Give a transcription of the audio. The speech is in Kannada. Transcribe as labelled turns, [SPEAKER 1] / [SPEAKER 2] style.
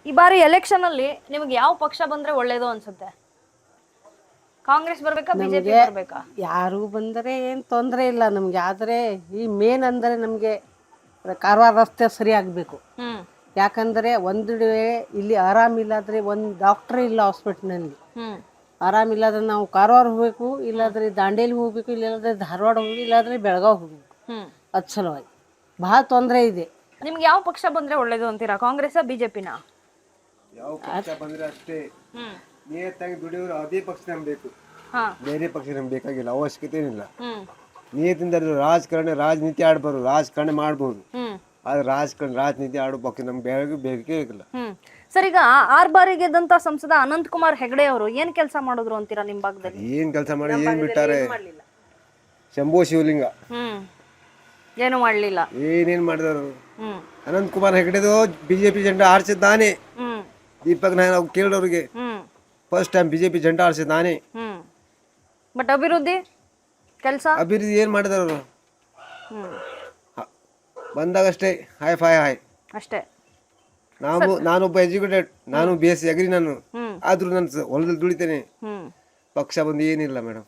[SPEAKER 1] ಈ ಬಾರಿ ಎಲೆಕ್ಷನ್ ಅಲ್ಲಿ ನಿಮ್ಗೆ ಯಾವ ಪಕ್ಷ ಬಂದ್ರೆ ಒಳ್ಳೇದು ಅನ್ಸುತ್ತೆ? ಕಾಂಗ್ರೆಸ್ ಬರ್ಬೇಕಾ, ಬಿಜೆಪಿ ಬರ್ಬೇಕಾ?
[SPEAKER 2] ಯಾರು ಬಂದರೆ ಏನು ತೊಂದರೆ ಇಲ್ಲ ನಮಗೆ. ಆದರೆ ಈ ಮೇನ್ ಅಂದರೆ ನಮಗೆ ಕಾರವಾರ ರಸ್ತೆ ಸರಿ ಆಗಬೇಕು.
[SPEAKER 1] ಹ್ಮ್
[SPEAKER 2] ಯಾಕಂದರೆ ಒಂದು ವೇಳೆ ಇಲ್ಲಿ ಆರಾಮಿಲ್ಲಾದರೆ ಒಂದು ಡಾಕ್ಟ್ರೇ ಇಲ್ಲ ಹಾಸ್ಪಿಟ್ಲ್ನಲ್ಲಿ.
[SPEAKER 1] ಹ್ಮ್
[SPEAKER 2] ಆರಾಮಿಲ್ಲಾದ್ರೆ ನಾವು ಕಾರವಾರ ಹೋಗ್ಬೇಕು, ಇಲ್ಲಾಂದರೆ ದಾಂಡೇಲಿ ಹೋಗ್ಬೇಕು, ಇಲ್ಲಾಂದರೆ ಧಾರವಾಡ ಹೋಗ್ಬೇಕು, ಇಲ್ಲಾಂದರೆ ಬೆಳಗಾವಿ ಹೋಗ್ಬೇಕು. ಅದ್ ಸಲುವಾಗಿ ಭಾಳ ತೊಂದರೆ ಇದೆ.
[SPEAKER 1] ನಿಮ್ಗೆ ಯಾವ ಪಕ್ಷ ಬಂದ್ರೆ ಒಳ್ಳೇದು ಅಂತೀರಾ? ಕಾಂಗ್ರೆಸ್, ಬಿಜೆಪಿನ?
[SPEAKER 3] ಯಾವ ಪಕ್ಷ ಬಂದ್ರೆ ಅಷ್ಟೇ. ನಿಯತ್ತಾಗಿ ದುಡಿಯೋರು ಅದೇ ಪಕ್ಷ ನಂಬಬೇಕು,
[SPEAKER 1] ಹಾ
[SPEAKER 3] ಬೇರೆ ಪಕ್ಷ ನಮ್ಗೆ ಬೇಕಾಗಿಲ್ಲ, ಅವಶ್ಯಕತೆ ಏನಿಲ್ಲ.
[SPEAKER 1] ಹ್ಮ್
[SPEAKER 3] ನಿಯತ್ತಿಂದ ರಾಜಕಾರಣ ರಾಜನೀತಿ ಆಡ್ಬಾರ್ದು, ರಾಜಕಾರಣ ಮಾಡ್ಬೋದು.
[SPEAKER 1] ಹ್ಮ್
[SPEAKER 3] ಆದ್ರೆ ರಾಜನೀತಿ ಆಡೋ ಪಕ್ಷ ನಮ್ಗೆ ಬೇಕೇ ಇಲ್ಲ.
[SPEAKER 1] ಸರ್, ಈಗ 6 ಬಾರಿ ಗೆದ್ದಂತ ಸಂಸದ ಅನಂತ್ ಕುಮಾರ್ ಹೆಗಡೆ ಅವರು ಏನ್ ಕೆಲಸ ಮಾಡಿದ್ರು ಅಂತೀರಾ ನಿಮ್ ಭಾಗದಲ್ಲಿ?
[SPEAKER 3] ಏನ್ ಕೆಲಸ ಮಾಡಿ ಏನ್ ಬಿಟ್ಟಾರೆ? ಶಂಭೋ ಶಿವಲಿಂಗ
[SPEAKER 1] ಏನು ಮಾಡ್ಲಿಲ್ಲ.
[SPEAKER 3] ಏನೇನ್ ಮಾಡಿದ್ರು? ಅನಂತ್ ಕುಮಾರ್ ಹೆಗಡೆದು ಬಿಜೆಪಿ ಜೆಂಡಾ ಆರಿಸಿದ್ದಾನೆ. ದೀಪಕ್ ನಾಯಕ್ ನಾವು ಕೇಳೋರಿಗೆ ಫಸ್ಟ್ ಟೈಮ್ ಬಿಜೆಪಿ ಜೆಂಡಾ ಆರಿಸಿದ್ದಾನೆ.
[SPEAKER 1] ಬಟ್ ಅಭಿವೃದ್ಧಿ
[SPEAKER 3] ಅಭಿವೃದ್ಧಿ ಏನ್ ಮಾಡಿದ್ರು? ಬಂದಾಗಷ್ಟೇ ಹಾಯ್ ಫಾಯ್ ಹಾಯ್
[SPEAKER 1] ಅಷ್ಟೇ.
[SPEAKER 3] ನಾನೊಬ್ಬ ಎಜುಕೇಟೆಡ್, ನಾನು BSc ಅಗ್ರಿ, ನಾನು ಆದ್ರೂ ನಾನು ಹೊಲದಲ್ಲಿ ದುಡಿತೇನೆ. ಪಕ್ಷ ಬಂದು ಏನಿಲ್ಲ ಮೇಡಮ್.